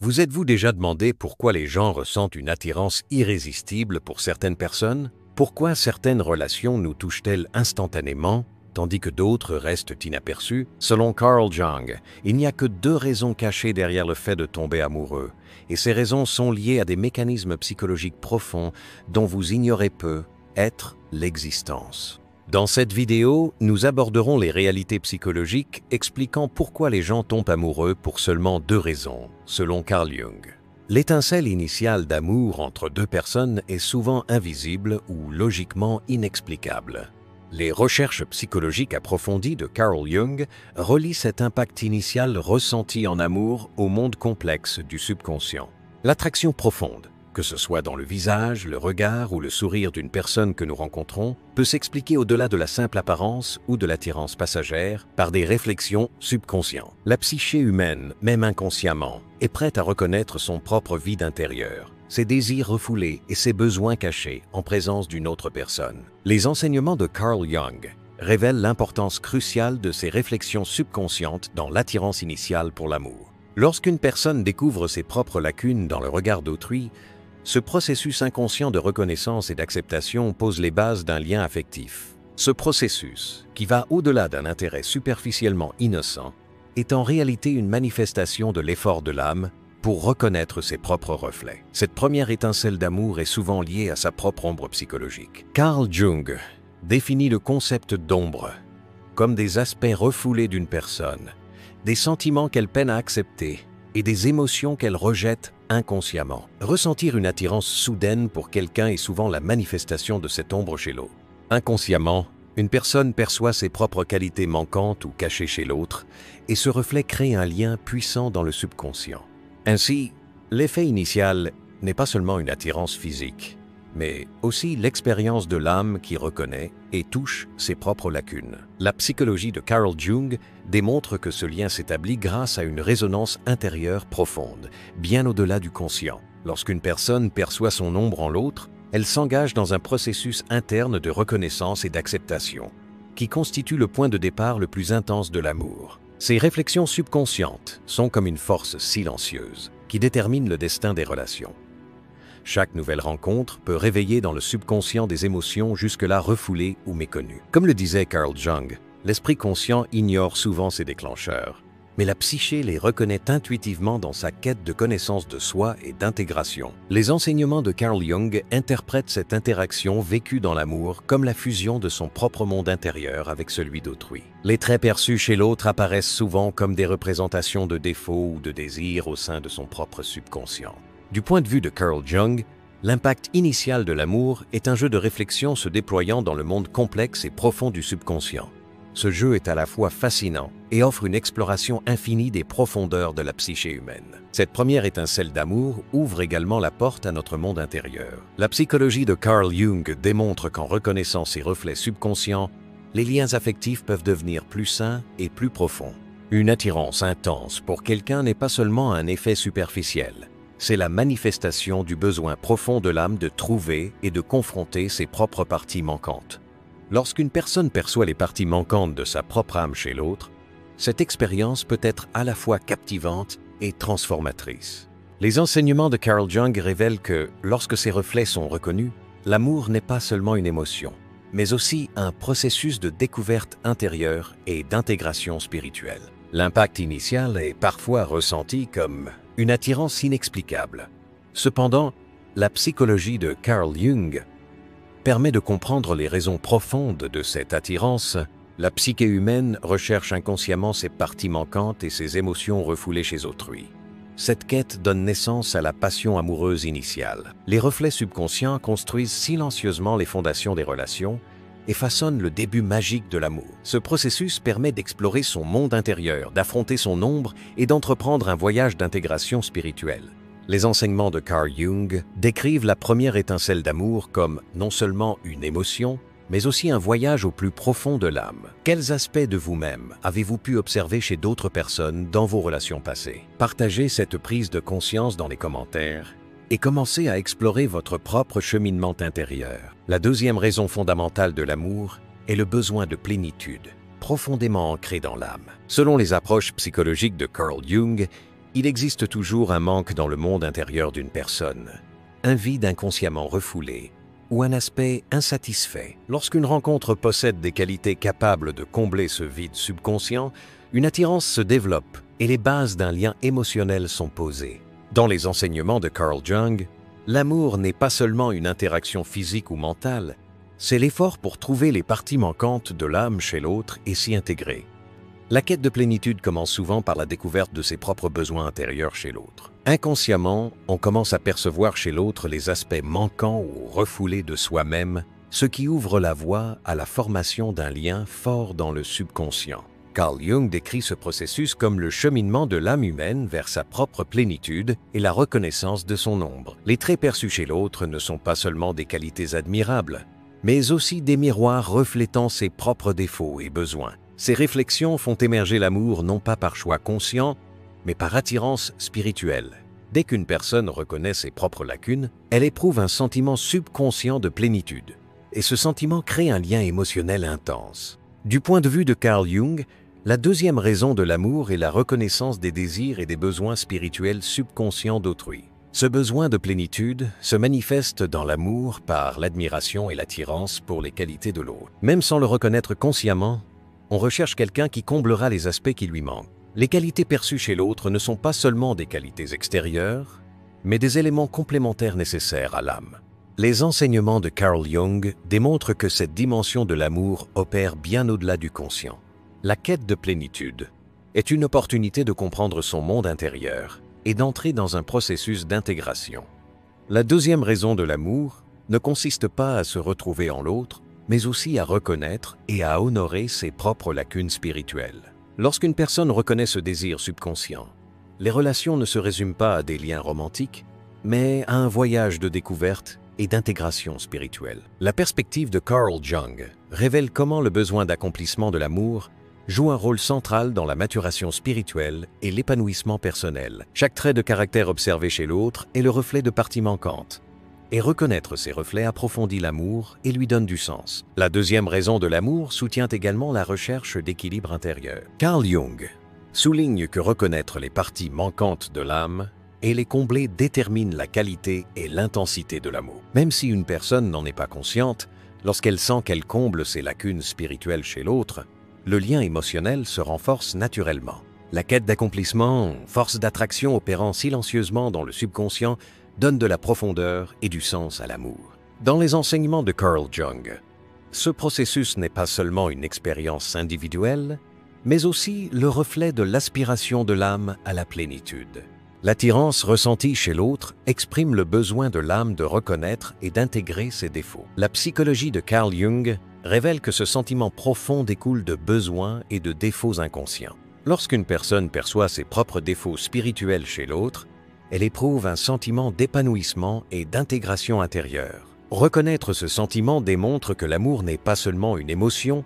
Vous êtes-vous déjà demandé pourquoi les gens ressentent une attirance irrésistible pour certaines personnes? Pourquoi certaines relations nous touchent-elles instantanément, tandis que d'autres restent inaperçues? Selon Carl Jung, il n'y a que 2 raisons cachées derrière le fait de tomber amoureux, et ces raisons sont liées à des mécanismes psychologiques profonds dont vous ignorez peu, être l'existence. Dans cette vidéo, nous aborderons les réalités psychologiques expliquant pourquoi les gens tombent amoureux pour seulement 2 raisons, selon Carl Jung. L'étincelle initiale d'amour entre 2 personnes est souvent invisible ou logiquement inexplicable. Les recherches psychologiques approfondies de Carl Jung relient cet impact initial ressenti en amour au monde complexe du subconscient. L'attraction profonde, que ce soit dans le visage, le regard ou le sourire d'une personne que nous rencontrons, peut s'expliquer au-delà de la simple apparence ou de l'attirance passagère par des réflexions subconscientes. La psyché humaine, même inconsciemment, est prête à reconnaître son propre vide intérieur, ses désirs refoulés et ses besoins cachés en présence d'une autre personne. Les enseignements de Carl Jung révèlent l'importance cruciale de ces réflexions subconscientes dans l'attirance initiale pour l'amour. Lorsqu'une personne découvre ses propres lacunes dans le regard d'autrui, ce processus inconscient de reconnaissance et d'acceptation pose les bases d'un lien affectif. Ce processus, qui va au-delà d'un intérêt superficiellement innocent, est en réalité une manifestation de l'effort de l'âme pour reconnaître ses propres reflets. Cette première étincelle d'amour est souvent liée à sa propre ombre psychologique. Carl Jung définit le concept d'ombre comme des aspects refoulés d'une personne, des sentiments qu'elle peine à accepter et des émotions qu'elle rejette inconsciemment. Ressentir une attirance soudaine pour quelqu'un est souvent la manifestation de cette ombre chez l'autre. Inconsciemment, une personne perçoit ses propres qualités manquantes ou cachées chez l'autre, et ce reflet crée un lien puissant dans le subconscient. Ainsi, l'effet initial n'est pas seulement une attirance physique, mais aussi l'expérience de l'âme qui reconnaît et touche ses propres lacunes. La psychologie de Carl Jung démontre que ce lien s'établit grâce à une résonance intérieure profonde, bien au-delà du conscient. Lorsqu'une personne perçoit son ombre en l'autre, elle s'engage dans un processus interne de reconnaissance et d'acceptation, qui constitue le point de départ le plus intense de l'amour. Ces réflexions subconscientes sont comme une force silencieuse qui détermine le destin des relations. Chaque nouvelle rencontre peut réveiller dans le subconscient des émotions jusque-là refoulées ou méconnues. Comme le disait Carl Jung, l'esprit conscient ignore souvent ses déclencheurs, mais la psyché les reconnaît intuitivement dans sa quête de connaissance de soi et d'intégration. Les enseignements de Carl Jung interprètent cette interaction vécue dans l'amour comme la fusion de son propre monde intérieur avec celui d'autrui. Les traits perçus chez l'autre apparaissent souvent comme des représentations de défauts ou de désirs au sein de son propre subconscient. Du point de vue de Carl Jung, l'impact initial de l'amour est un jeu de réflexion se déployant dans le monde complexe et profond du subconscient. Ce jeu est à la fois fascinant et offre une exploration infinie des profondeurs de la psyché humaine. Cette première étincelle d'amour ouvre également la porte à notre monde intérieur. La psychologie de Carl Jung démontre qu'en reconnaissant ces reflets subconscients, les liens affectifs peuvent devenir plus sains et plus profonds. Une attirance intense pour quelqu'un n'est pas seulement un effet superficiel. C'est la manifestation du besoin profond de l'âme de trouver et de confronter ses propres parties manquantes. Lorsqu'une personne perçoit les parties manquantes de sa propre âme chez l'autre, cette expérience peut être à la fois captivante et transformatrice. Les enseignements de Carl Jung révèlent que, lorsque ces reflets sont reconnus, l'amour n'est pas seulement une émotion, mais aussi un processus de découverte intérieure et d'intégration spirituelle. L'impact initial est parfois ressenti comme une attirance inexplicable. Cependant, la psychologie de Carl Jung permet de comprendre les raisons profondes de cette attirance. La psyché humaine recherche inconsciemment ses parties manquantes et ses émotions refoulées chez autrui. Cette quête donne naissance à la passion amoureuse initiale. Les reflets subconscients construisent silencieusement les fondations des relations et façonnent le début magique de l'amour. Ce processus permet d'explorer son monde intérieur, d'affronter son ombre et d'entreprendre un voyage d'intégration spirituelle. Les enseignements de Carl Jung décrivent la première étincelle d'amour comme non seulement une émotion, mais aussi un voyage au plus profond de l'âme. Quels aspects de vous-même avez-vous pu observer chez d'autres personnes dans vos relations passées? Partagez cette prise de conscience dans les commentaires et commencez à explorer votre propre cheminement intérieur. La deuxième raison fondamentale de l'amour est le besoin de plénitude, profondément ancré dans l'âme. Selon les approches psychologiques de Carl Jung, Il existe toujours un manque dans le monde intérieur d'une personne, un vide inconsciemment refoulé ou un aspect insatisfait. Lorsqu'une rencontre possède des qualités capables de combler ce vide subconscient, une attirance se développe et les bases d'un lien émotionnel sont posées. Dans les enseignements de Carl Jung, l'amour n'est pas seulement une interaction physique ou mentale, c'est l'effort pour trouver les parties manquantes de l'âme chez l'autre et s'y intégrer. La quête de plénitude commence souvent par la découverte de ses propres besoins intérieurs chez l'autre. Inconsciemment, on commence à percevoir chez l'autre les aspects manquants ou refoulés de soi-même, ce qui ouvre la voie à la formation d'un lien fort dans le subconscient. Carl Jung décrit ce processus comme le cheminement de l'âme humaine vers sa propre plénitude et la reconnaissance de son ombre. Les traits perçus chez l'autre ne sont pas seulement des qualités admirables, mais aussi des miroirs reflétant ses propres défauts et besoins. Ces réflexions font émerger l'amour non pas par choix conscient, mais par attirance spirituelle. Dès qu'une personne reconnaît ses propres lacunes, elle éprouve un sentiment subconscient de plénitude. Et ce sentiment crée un lien émotionnel intense. Du point de vue de Carl Jung, la deuxième raison de l'amour est la reconnaissance des désirs et des besoins spirituels subconscients d'autrui. Ce besoin de plénitude se manifeste dans l'amour par l'admiration et l'attirance pour les qualités de l'autre. Même sans le reconnaître consciemment, on recherche quelqu'un qui comblera les aspects qui lui manquent. Les qualités perçues chez l'autre ne sont pas seulement des qualités extérieures, mais des éléments complémentaires nécessaires à l'âme. Les enseignements de Carl Jung démontrent que cette dimension de l'amour opère bien au-delà du conscient. La quête de plénitude est une opportunité de comprendre son monde intérieur et d'entrer dans un processus d'intégration. La deuxième raison de l'amour ne consiste pas à se retrouver en l'autre, mais aussi à reconnaître et à honorer ses propres lacunes spirituelles. Lorsqu'une personne reconnaît ce désir subconscient, les relations ne se résument pas à des liens romantiques, mais à un voyage de découverte et d'intégration spirituelle. La perspective de Carl Jung révèle comment le besoin d'accomplissement de l'amour joue un rôle central dans la maturation spirituelle et l'épanouissement personnel. Chaque trait de caractère observé chez l'autre est le reflet de parties manquantes. Et reconnaître ces reflets approfondit l'amour et lui donne du sens. La deuxième raison de l'amour soutient également la recherche d'équilibre intérieur. Carl Jung souligne que reconnaître les parties manquantes de l'âme et les combler détermine la qualité et l'intensité de l'amour. Même si une personne n'en est pas consciente, lorsqu'elle sent qu'elle comble ses lacunes spirituelles chez l'autre, le lien émotionnel se renforce naturellement. La quête d'accomplissement, force d'attraction opérant silencieusement dans le subconscient, donne de la profondeur et du sens à l'amour. Dans les enseignements de Carl Jung, ce processus n'est pas seulement une expérience individuelle, mais aussi le reflet de l'aspiration de l'âme à la plénitude. L'attirance ressentie chez l'autre exprime le besoin de l'âme de reconnaître et d'intégrer ses défauts. La psychologie de Carl Jung révèle que ce sentiment profond découle de besoins et de défauts inconscients. Lorsqu'une personne perçoit ses propres défauts spirituels chez l'autre, elle éprouve un sentiment d'épanouissement et d'intégration intérieure. Reconnaître ce sentiment démontre que l'amour n'est pas seulement une émotion,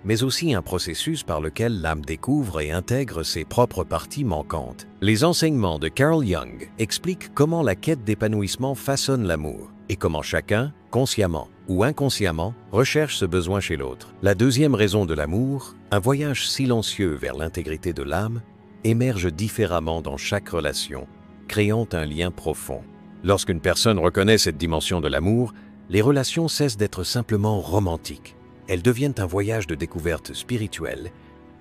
mais aussi un processus par lequel l'âme découvre et intègre ses propres parties manquantes. Les enseignements de Carl Jung expliquent comment la quête d'épanouissement façonne l'amour et comment chacun, consciemment ou inconsciemment, recherche ce besoin chez l'autre. La deuxième raison de l'amour, un voyage silencieux vers l'intégrité de l'âme, émerge différemment dans chaque relation, créant un lien profond. Lorsqu'une personne reconnaît cette dimension de l'amour, les relations cessent d'être simplement romantiques. Elles deviennent un voyage de découverte spirituelle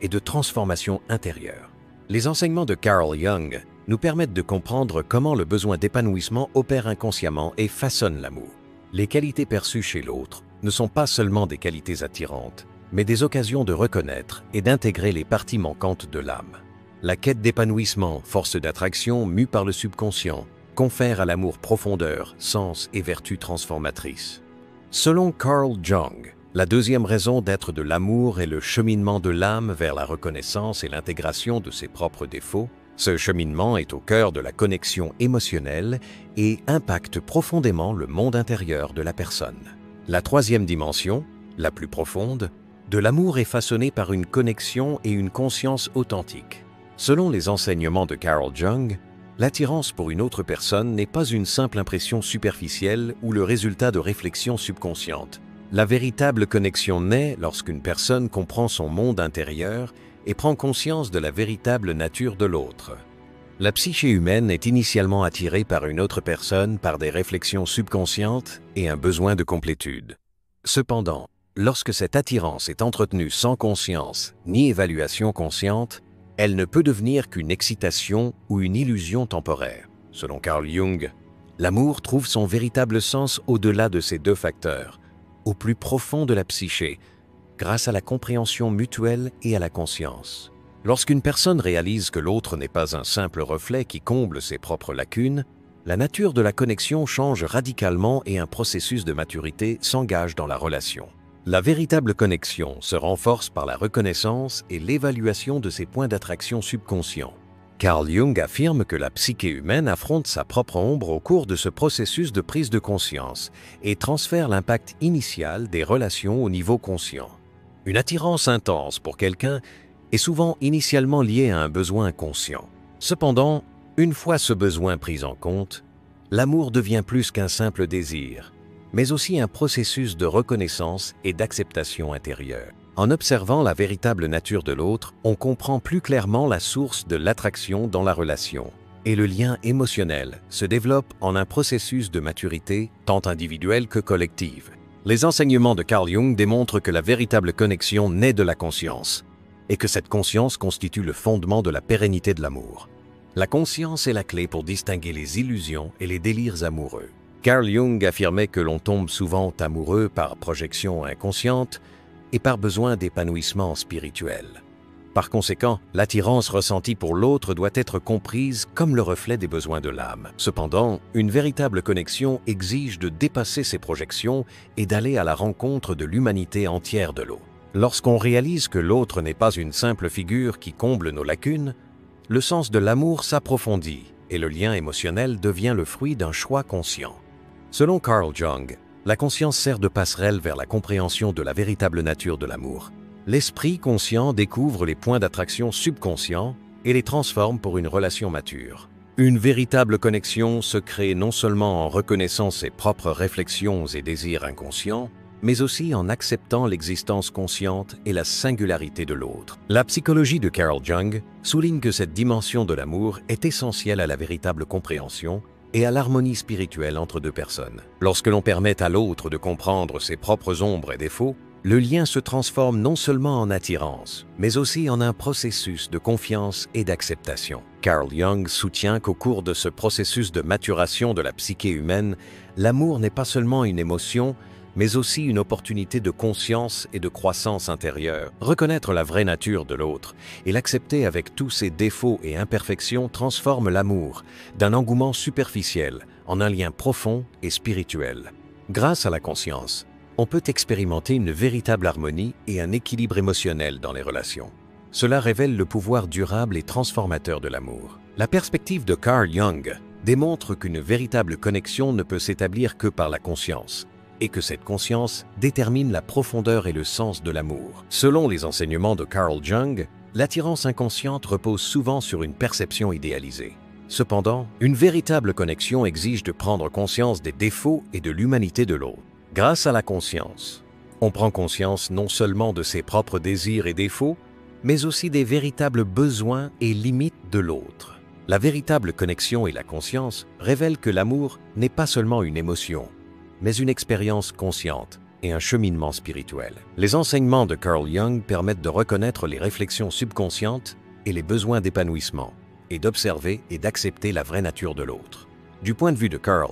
et de transformation intérieure. Les enseignements de Carl Jung nous permettent de comprendre comment le besoin d'épanouissement opère inconsciemment et façonne l'amour. Les qualités perçues chez l'autre ne sont pas seulement des qualités attirantes, mais des occasions de reconnaître et d'intégrer les parties manquantes de l'âme. La quête d'épanouissement, force d'attraction mue par le subconscient, confère à l'amour profondeur, sens et vertu transformatrice. Selon Carl Jung, la deuxième raison d'être de l'amour est le cheminement de l'âme vers la reconnaissance et l'intégration de ses propres défauts. Ce cheminement est au cœur de la connexion émotionnelle et impacte profondément le monde intérieur de la personne. La troisième dimension, la plus profonde, de l'amour est façonnée par une connexion et une conscience authentique. Selon les enseignements de Carl Jung, l'attirance pour une autre personne n'est pas une simple impression superficielle ou le résultat de réflexions subconscientes. La véritable connexion naît lorsqu'une personne comprend son monde intérieur et prend conscience de la véritable nature de l'autre. La psyché humaine est initialement attirée par une autre personne par des réflexions subconscientes et un besoin de complétude. Cependant, lorsque cette attirance est entretenue sans conscience ni évaluation consciente, elle ne peut devenir qu'une excitation ou une illusion temporaire. Selon Carl Jung, l'amour trouve son véritable sens au-delà de ces deux facteurs, au plus profond de la psyché, grâce à la compréhension mutuelle et à la conscience. Lorsqu'une personne réalise que l'autre n'est pas un simple reflet qui comble ses propres lacunes, la nature de la connexion change radicalement et un processus de maturité s'engage dans la relation. La véritable connexion se renforce par la reconnaissance et l'évaluation de ses points d'attraction subconscients. Carl Jung affirme que la psyché humaine affronte sa propre ombre au cours de ce processus de prise de conscience et transfère l'impact initial des relations au niveau conscient. Une attirance intense pour quelqu'un est souvent initialement liée à un besoin conscient. Cependant, une fois ce besoin pris en compte, l'amour devient plus qu'un simple désir, mais aussi un processus de reconnaissance et d'acceptation intérieure. En observant la véritable nature de l'autre, on comprend plus clairement la source de l'attraction dans la relation, et le lien émotionnel se développe en un processus de maturité tant individuelle que collective. Les enseignements de Carl Jung démontrent que la véritable connexion naît de la conscience, et que cette conscience constitue le fondement de la pérennité de l'amour. La conscience est la clé pour distinguer les illusions et les délires amoureux. Carl Jung affirmait que l'on tombe souvent amoureux par projection inconsciente et par besoin d'épanouissement spirituel. Par conséquent, l'attirance ressentie pour l'autre doit être comprise comme le reflet des besoins de l'âme. Cependant, une véritable connexion exige de dépasser ces projections et d'aller à la rencontre de l'humanité entière de l'autre. Lorsqu'on réalise que l'autre n'est pas une simple figure qui comble nos lacunes, le sens de l'amour s'approfondit et le lien émotionnel devient le fruit d'un choix conscient. Selon Carl Jung, la conscience sert de passerelle vers la compréhension de la véritable nature de l'amour. L'esprit conscient découvre les points d'attraction subconscients et les transforme pour une relation mature. Une véritable connexion se crée non seulement en reconnaissant ses propres réflexions et désirs inconscients, mais aussi en acceptant l'existence consciente et la singularité de l'autre. La psychologie de Carl Jung souligne que cette dimension de l'amour est essentielle à la véritable compréhension et à l'harmonie spirituelle entre deux personnes. Lorsque l'on permet à l'autre de comprendre ses propres ombres et défauts, le lien se transforme non seulement en attirance, mais aussi en un processus de confiance et d'acceptation. Carl Jung soutient qu'au cours de ce processus de maturation de la psyché humaine, l'amour n'est pas seulement une émotion, mais aussi une opportunité de conscience et de croissance intérieure. Reconnaître la vraie nature de l'autre et l'accepter avec tous ses défauts et imperfections transforme l'amour d'un engouement superficiel en un lien profond et spirituel. Grâce à la conscience, on peut expérimenter une véritable harmonie et un équilibre émotionnel dans les relations. Cela révèle le pouvoir durable et transformateur de l'amour. La perspective de Carl Jung démontre qu'une véritable connexion ne peut s'établir que par la conscience, et que cette conscience détermine la profondeur et le sens de l'amour. Selon les enseignements de Carl Jung, l'attirance inconsciente repose souvent sur une perception idéalisée. Cependant, une véritable connexion exige de prendre conscience des défauts et de l'humanité de l'autre. Grâce à la conscience, on prend conscience non seulement de ses propres désirs et défauts, mais aussi des véritables besoins et limites de l'autre. La véritable connexion et la conscience révèlent que l'amour n'est pas seulement une émotion, mais une expérience consciente et un cheminement spirituel. Les enseignements de Carl Jung permettent de reconnaître les réflexions subconscientes et les besoins d'épanouissement, et d'observer et d'accepter la vraie nature de l'autre. Du point de vue de Carl,